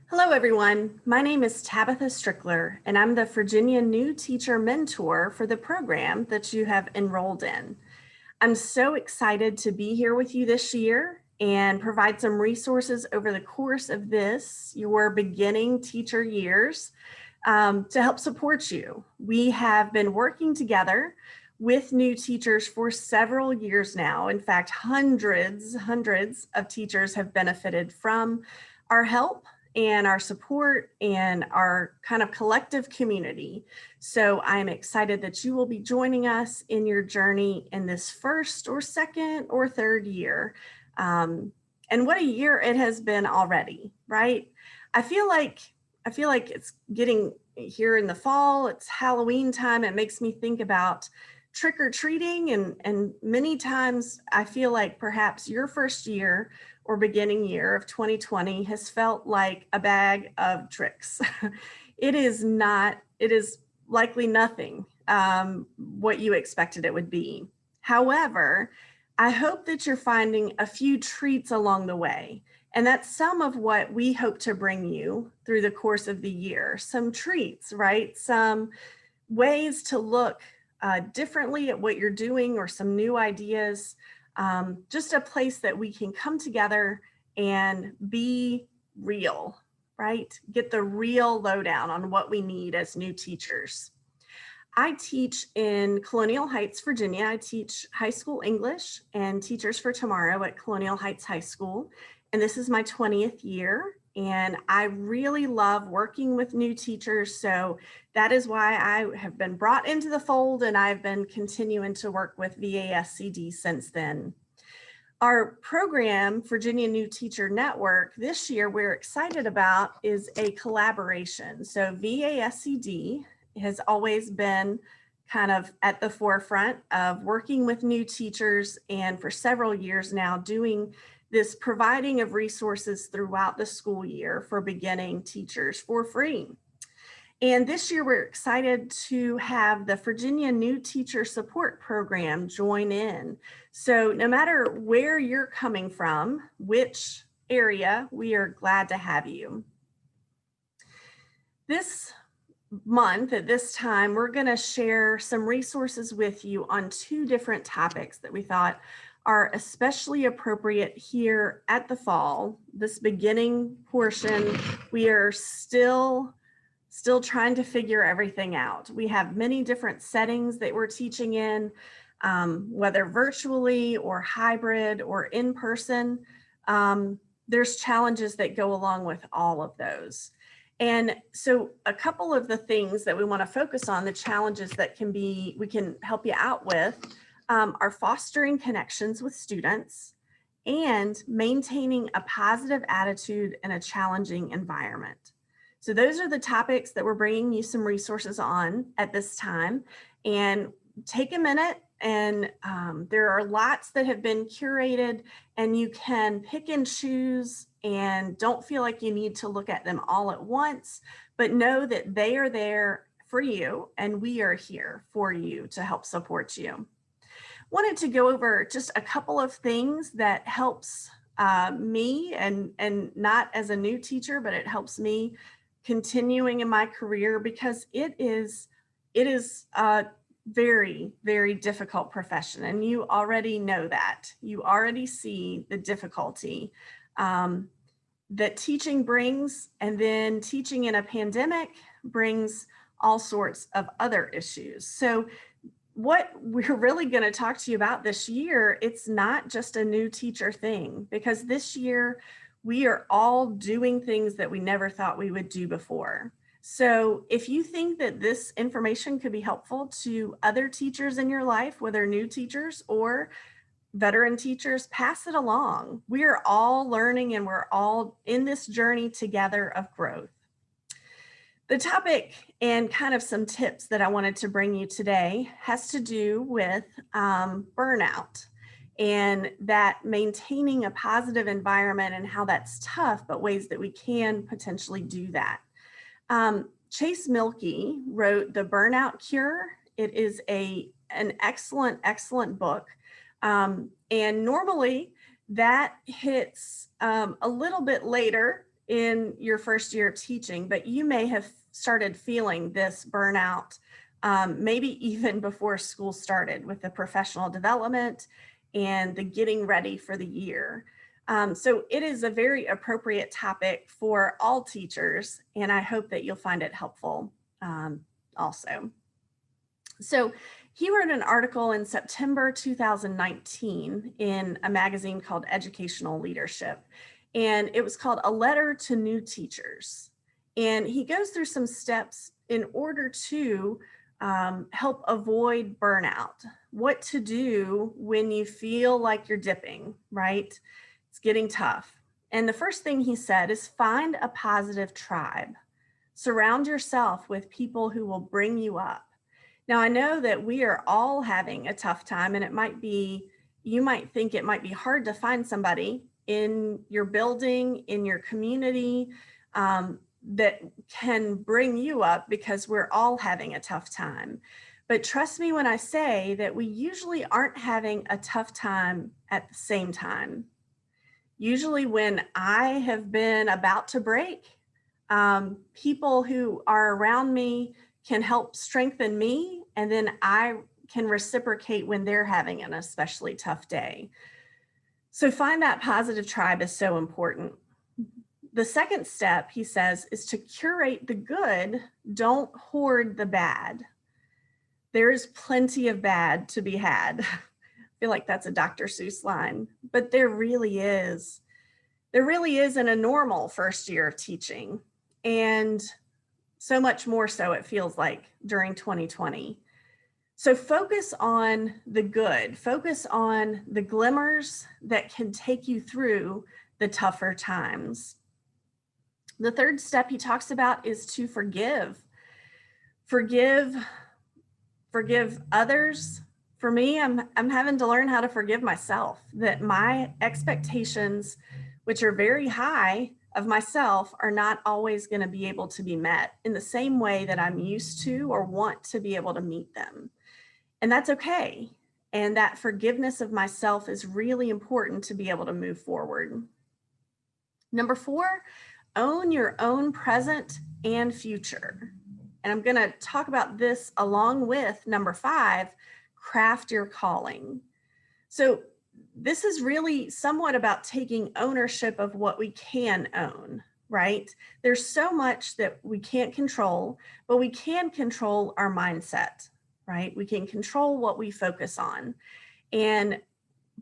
Hello, everyone. My name is Tabitha Strickler, and I'm the Virginia New Teacher Mentor for the program that you have enrolled in. I'm so excited to be here with you this year and provide some resources over the course of your beginning teacher years, to help support you. We have been working together with new teachers for several years now. In fact, hundreds of teachers have benefited from our help and our support and our kind of collective community. So I'm excited that you will be joining us in your journey in this first or second or third year. And what a year it has been already, right? I feel like it's getting here in the fall. It's Halloween time. It makes me think about trick or treating, and many times I feel like perhaps your first year or beginning year of 2020 has felt like a bag of tricks. It is not. It is likely nothing what you expected it would be. However, I hope that you're finding a few treats along the way. And that's some of what we hope to bring you through the course of the year. Some treats, right? Some ways to look differently at what you're doing, or some new ideas. Just a place that we can come together and be real, right? Get the real lowdown on what we need as new teachers. I teach in Colonial Heights, Virginia. I teach high school English and Teachers for Tomorrow at Colonial Heights High School. And this is my 20th year. And I really love working with new teachers. So that is why I have been brought into the fold, and I've been continuing to work with VASCD since then. Our program, Virginia New Teacher Network, this year we're excited about is a collaboration. So VASCD has always been kind of at the forefront of working with new teachers, and for several years now doing this providing of resources throughout the school year for beginning teachers for free. And this year we're excited to have the Virginia New Teacher Support Program join in. So no matter where you're coming from, which area, we are glad to have you. This month at this time, we're going to share some resources with you on two different topics that we thought are especially appropriate here at the fall. This beginning portion, we are still trying to figure everything out. We have many different settings that we're teaching in, whether virtually or hybrid or in person. There's challenges that go along with all of those. And so a couple of the things that we want to focus on, the challenges that we can help you out with, are fostering connections with students and maintaining a positive attitude in a challenging environment. So those are the topics that we're bringing you some resources on at this time. And take a minute, and there are lots that have been curated, and you can pick and choose, and don't feel like you need to look at them all at once, but know that they are there for you, and we are here for you to help support you. Wanted to go over just a couple of things that helps me, and not as a new teacher, but it helps me continuing in my career, because it is a very, very difficult profession. And you already know that. You already see the difficulty that teaching brings, and then teaching in a pandemic brings all sorts of other issues. So what we're really going to talk to you about this year, it's not just a new teacher thing, because this year we are all doing things that we never thought we would do before. So if you think that this information could be helpful to other teachers in your life, whether new teachers or veteran teachers, pass it along. We are all learning, and we're all in this journey together of growth. The topic and kind of some tips that I wanted to bring you today has to do with burnout, and that maintaining a positive environment, and how that's tough, but ways that we can potentially do that. Chase Mielke wrote The Burnout Cure. It is an excellent book. And normally that hits a little bit later in your first year of teaching, but you may have started feeling this burnout, maybe even before school started with the professional development and the getting ready for the year. So it is a very appropriate topic for all teachers, and I hope that you'll find it helpful also. So he wrote an article in September 2019 in a magazine called Educational Leadership, and it was called A Letter to New Teachers. And he goes through some steps in order to help avoid burnout, what to do when you feel like you're dipping, right? It's getting tough. And the first thing he said is find a positive tribe. Surround yourself with people who will bring you up. Now, I know that we are all having a tough time, and you might think it might be hard to find somebody in your building, in your community, that can bring you up, because we're all having a tough time. But trust me when I say that we usually aren't having a tough time at the same time. Usually when I have been about to break, people who are around me can help strengthen me, and then I can reciprocate when they're having an especially tough day. So find that positive tribe is so important. The second step, he says, is to curate the good, don't hoard the bad. There is plenty of bad to be had. I feel like that's a Dr. Seuss line, but there really is. There really is in a normal first year of teaching, and so much more so it feels like during 2020. So focus on the good, focus on the glimmers that can take you through the tougher times. The third step he talks about is to forgive. Forgive others. For me, I'm having to learn how to forgive myself, that my expectations, which are very high of myself, are not always going to be able to be met in the same way that I'm used to or want to be able to meet them. And that's okay. And that forgiveness of myself is really important to be able to move forward. Number 4, own your own present and future. And I'm going to talk about this along with number 5, craft your calling. So this is really somewhat about taking ownership of what we can own, right? There's so much that we can't control, but we can control our mindset, right? We can control what we focus on. And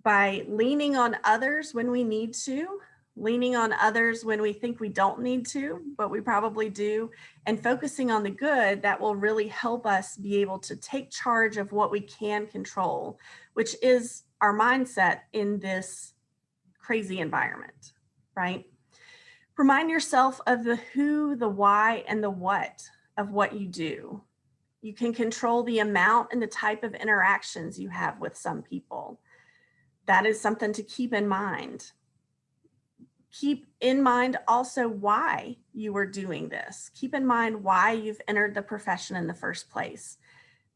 by leaning on others when we need to, leaning on others when we think we don't need to, but we probably do, and focusing on the good, that will really help us be able to take charge of what we can control, which is our mindset in this crazy environment, right? Remind yourself of the who, the why, and the what of what you do. You can control the amount and the type of interactions you have with some people. That is something to keep in mind. Keep in mind also why you are doing this. Keep in mind why you've entered the profession in the first place.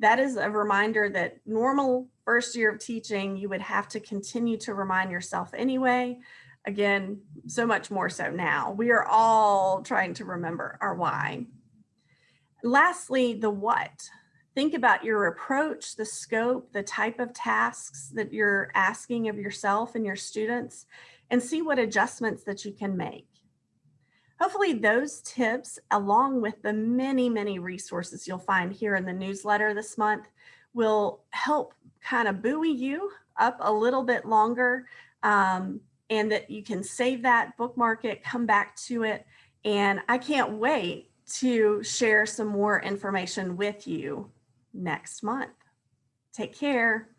That is a reminder that normal first year of teaching, you would have to continue to remind yourself anyway. Again, so much more so now. We are all trying to remember our why. Lastly, the what. Think about your approach, the scope, the type of tasks that you're asking of yourself and your students, and see what adjustments that you can make. Hopefully those tips, along with the many, many resources you'll find here in the newsletter this month, will help kind of buoy you up a little bit longer, and that you can save that, bookmark it, come back to it. And I can't wait to share some more information with you next month. Take care.